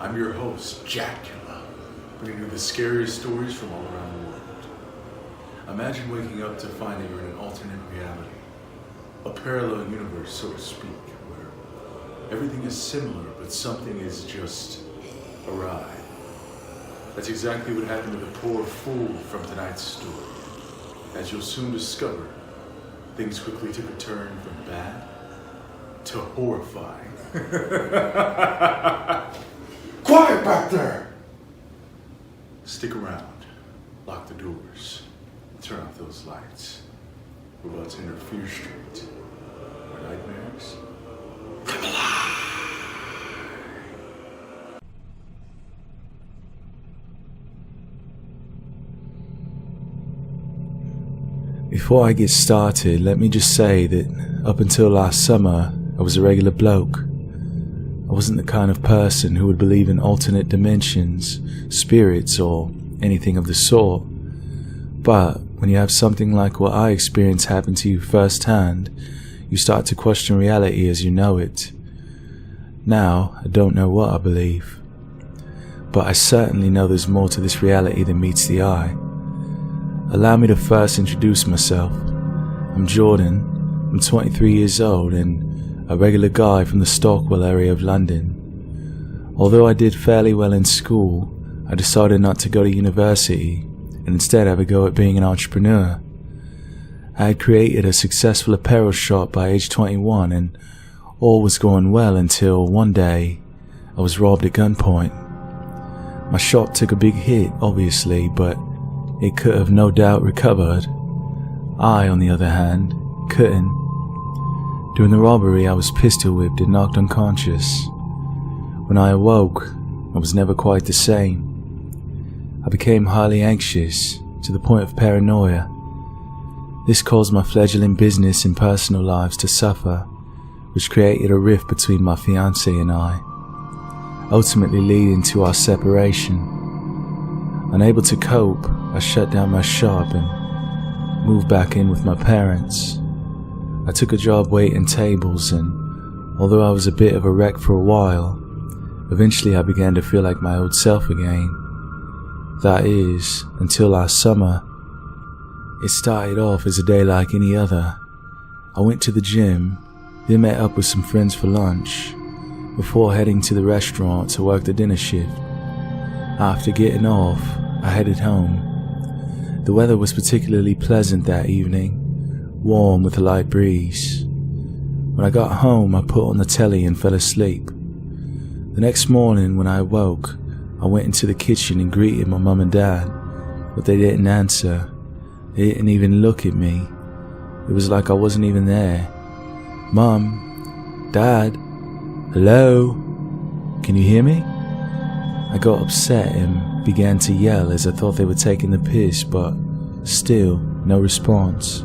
I'm your host, Jackula, bringing you the scariest stories from all around the world. Imagine waking up to find that you're in an alternate reality, a parallel universe, so to speak, where everything is similar, but something is just awry. That's exactly what happened to the poor fool from tonight's story. As you'll soon discover, things quickly took a turn from bad to horrifying. Quiet back there! Stick around, lock the doors, turn off those lights. We're about to enter Fear Street, where nightmares come alive. Before I get started, let me just say that up until last summer, I was a regular bloke. I wasn't the kind of person who would believe in alternate dimensions, spirits, or anything of the sort. But when you have something like what I experienced happen to you firsthand, you start to question reality as you know it. Now, I don't know what I believe, but I certainly know there's more to this reality than meets the eye. Allow me to first introduce myself. I'm Jordan, I'm 23 years old and a regular guy from the Stockwell area of London. Although I did fairly well in school, I decided not to go to university and instead have a go at being an entrepreneur. I had created a successful apparel shop by age 21 and all was going well until one day I was robbed at gunpoint. My shop took a big hit, obviously, but it could have no doubt recovered. I, on the other hand, couldn't. During the robbery, I was pistol whipped and knocked unconscious. When I awoke, I was never quite the same. I became highly anxious, to the point of paranoia. This caused my fledgling business and personal lives to suffer, which created a rift between my fiancée and I, ultimately leading to our separation. Unable to cope, I shut down my shop and moved back in with my parents. I took a job waiting tables and, although I was a bit of a wreck for a while, eventually I began to feel like my old self again. That is, until last summer. It started off as a day like any other. I went to the gym, then met up with some friends for lunch, before heading to the restaurant to work the dinner shift. After getting off, I headed home. The weather was particularly pleasant that evening, warm with a light breeze. When I got home, I put on the telly and fell asleep. The next morning when I awoke, I went into the kitchen and greeted my mum and dad, but they didn't answer. They didn't even look at me. It was like I wasn't even there. Mum, Dad, hello, can you hear me? I got upset and began to yell as I thought they were taking the piss, but still no response.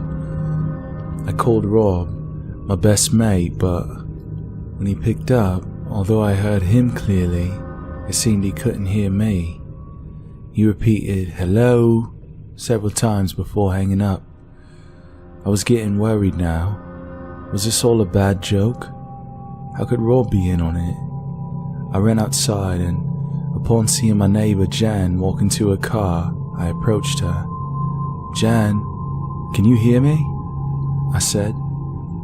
I called Rob, my best mate, but when he picked up, although I heard him clearly, it seemed he couldn't hear me. He repeated hello several times before hanging up. I was getting worried now. Was this all a bad joke? How could Rob be in on it? I ran outside and, upon seeing my neighbor Jan walk into her car, I approached her. Jan, can you hear me? I said.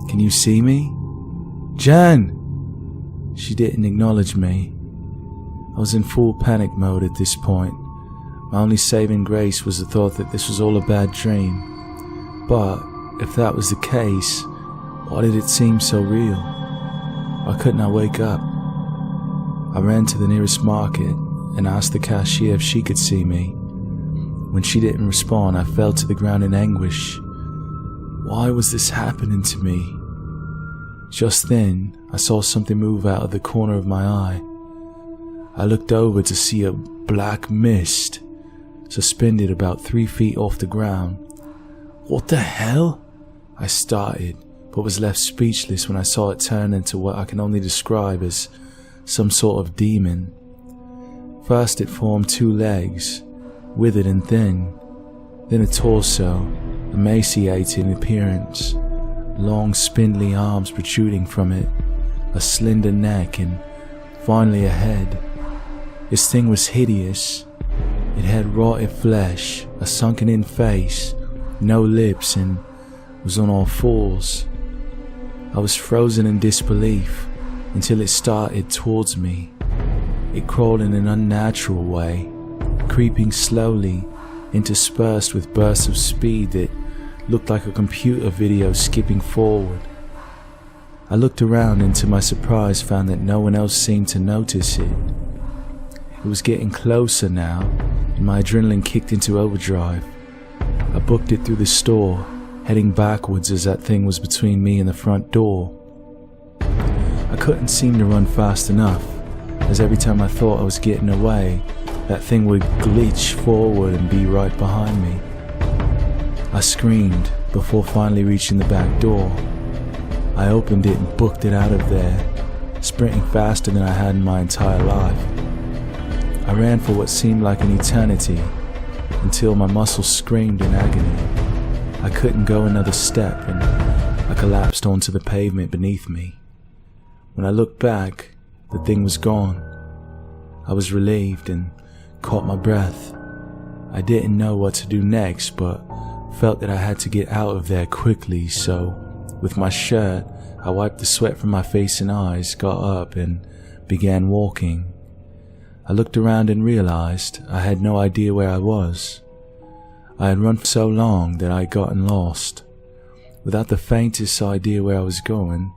Can you see me? Jan! She didn't acknowledge me. I was in full panic mode at this point. My only saving grace was the thought that this was all a bad dream. But if that was the case, why did it seem so real? Why couldn't I wake up? I ran to the nearest market and asked the cashier if she could see me. When she didn't respond, I fell to the ground in anguish. Why was this happening to me? Just then, I saw something move out of the corner of my eye. I looked over to see a black mist suspended about 3 feet off the ground. What the hell? I started, but was left speechless when I saw it turn into what I can only describe as some sort of demon. First it formed 2 legs, withered and thin, then a torso, emaciated in appearance, long spindly arms protruding from it, a slender neck, and finally a head. This thing was hideous. It had rotted flesh, a sunken-in face, no lips, and was on all fours. I was frozen in disbelief until it started towards me. It crawled in an unnatural way, creeping slowly, interspersed with bursts of speed that looked like a computer video skipping forward. I looked around and to my surprise found that no one else seemed to notice it. It was getting closer now, and my adrenaline kicked into overdrive. I booked it through the store, heading backwards as that thing was between me and the front door. I couldn't seem to run fast enough, as every time I thought I was getting away, that thing would glitch forward and be right behind me. I screamed before finally reaching the back door. I opened it and booked it out of there, sprinting faster than I had in my entire life. I ran for what seemed like an eternity, until my muscles screamed in agony. I couldn't go another step and I collapsed onto the pavement beneath me. When I looked back, the thing was gone. I was relieved and caught my breath. I didn't know what to do next, but felt that I had to get out of there quickly, so with my shirt, I wiped the sweat from my face and eyes, got up and began walking. I looked around and realized I had no idea where I was. I had run for so long that I had gotten lost. Without the faintest idea where I was going,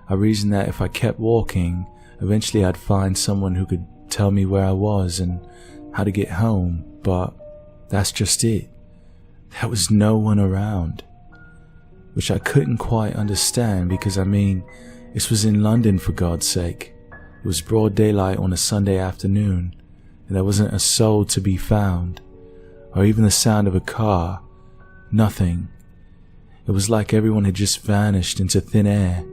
I reasoned that if I kept walking, eventually I'd find someone who could tell me where I was and how to get home, but that's just it. There was no one around. Which I couldn't quite understand because, this was in London for God's sake. It was broad daylight on a Sunday afternoon, and there wasn't a soul to be found, or even the sound of a car. Nothing. It was like everyone had just vanished into thin air.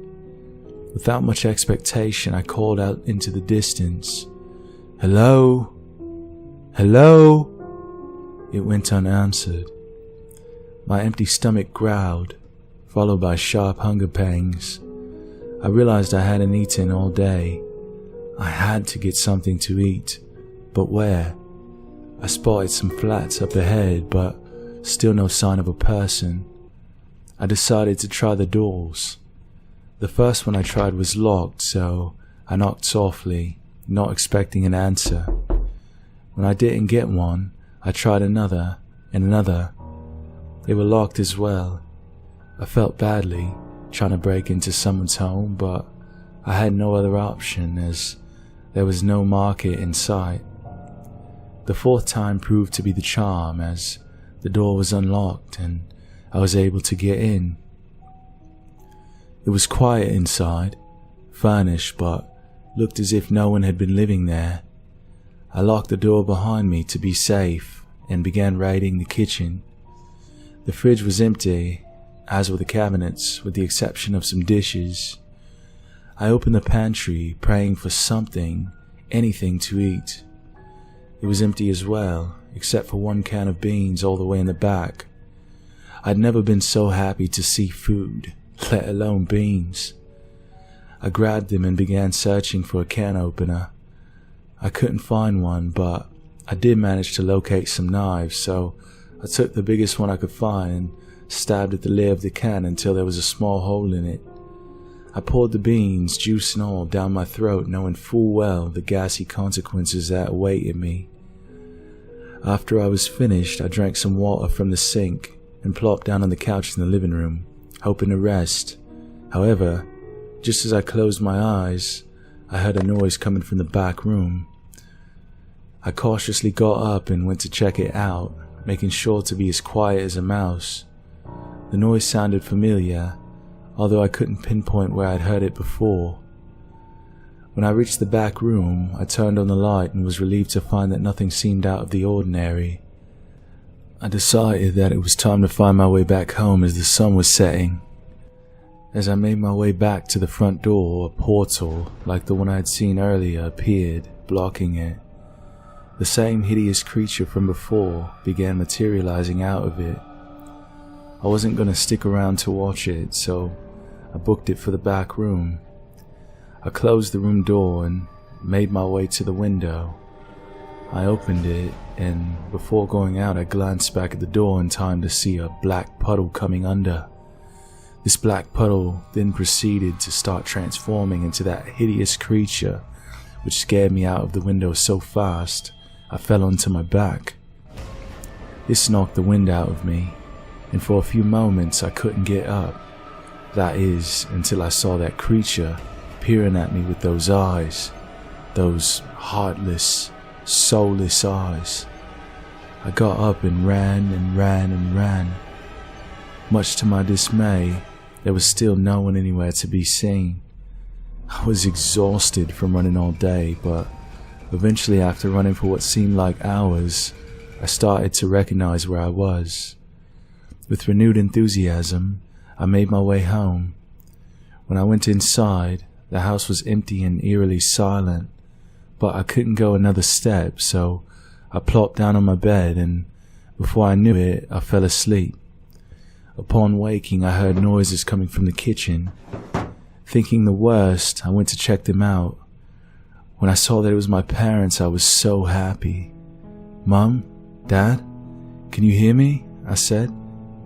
Without much expectation, I called out into the distance. "Hello? Hello?" It went unanswered. My empty stomach growled, followed by sharp hunger pangs. I realized I hadn't eaten all day. I had to get something to eat, but where? I spotted some flats up ahead, but still no sign of a person. I decided to try the doors. The first one I tried was locked, so I knocked softly, not expecting an answer. When I didn't get one, I tried another and another. They were locked as well. I felt badly, trying to break into someone's home, but I had no other option as there was no market in sight. The fourth time proved to be the charm as the door was unlocked and I was able to get in. It was quiet inside, furnished, but looked as if no one had been living there. I locked the door behind me to be safe and began raiding the kitchen. The fridge was empty, as were the cabinets, with the exception of some dishes. I opened the pantry, praying for something, anything to eat. It was empty as well, except for one can of beans all the way in the back. I'd never been so happy to see food, let alone beans. I grabbed them and began searching for a can opener. I couldn't find one, but I did manage to locate some knives, so I took the biggest one I could find and stabbed at the lid of the can until there was a small hole in it. I poured the beans, juice and all, down my throat, knowing full well the gassy consequences that awaited me. After I was finished, I drank some water from the sink and plopped down on the couch in the living room, hoping to rest. However, just as I closed my eyes, I heard a noise coming from the back room. I cautiously got up and went to check it out, making sure to be as quiet as a mouse. The noise sounded familiar, although I couldn't pinpoint where I'd heard it before. When I reached the back room, I turned on the light and was relieved to find that nothing seemed out of the ordinary. I decided that it was time to find my way back home as the sun was setting. As I made my way back to the front door, a portal, like the one I had seen earlier, appeared, blocking it. The same hideous creature from before began materializing out of it. I wasn't going to stick around to watch it, so I booked it for the back room. I closed the room door and made my way to the window. I opened it, and before going out I glanced back at the door in time to see a black puddle coming under. This black puddle then proceeded to start transforming into that hideous creature, which scared me out of the window so fast I fell onto my back. This knocked the wind out of me, and for a few moments I couldn't get up. That is, until I saw that creature peering at me with those eyes, those heartless, soulless eyes. I got up and ran and ran and ran. Much to my dismay, there was still no one anywhere to be seen. I was exhausted from running all day, but eventually, after running for what seemed like hours, I started to recognize where I was. With renewed enthusiasm, I made my way home. When I went inside, the house was empty and eerily silent, but I couldn't go another step, so I plopped down on my bed, and before I knew it, I fell asleep. Upon waking, I heard noises coming from the kitchen. Thinking the worst, I went to check them out. When I saw that it was my parents, I was so happy. "Mom? Dad? Can you hear me?" I said.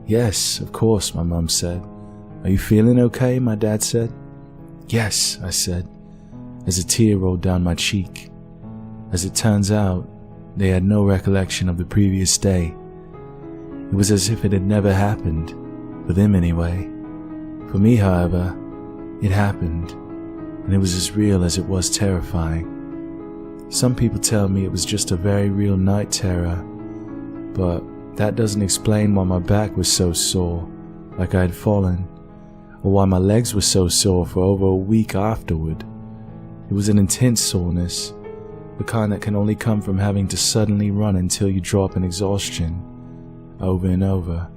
"Yes, of course," my mom said. "Are you feeling okay?" my dad said. "Yes," I said, as a tear rolled down my cheek. As it turns out, they had no recollection of the previous day. It was as if it had never happened, for them anyway. For me, however, it happened, and it was as real as it was terrifying. Some people tell me it was just a very real night terror, but that doesn't explain why my back was so sore, like I had fallen, or why my legs were so sore for over a week afterward. It was an intense soreness, the kind that can only come from having to suddenly run until you drop in exhaustion, over and over.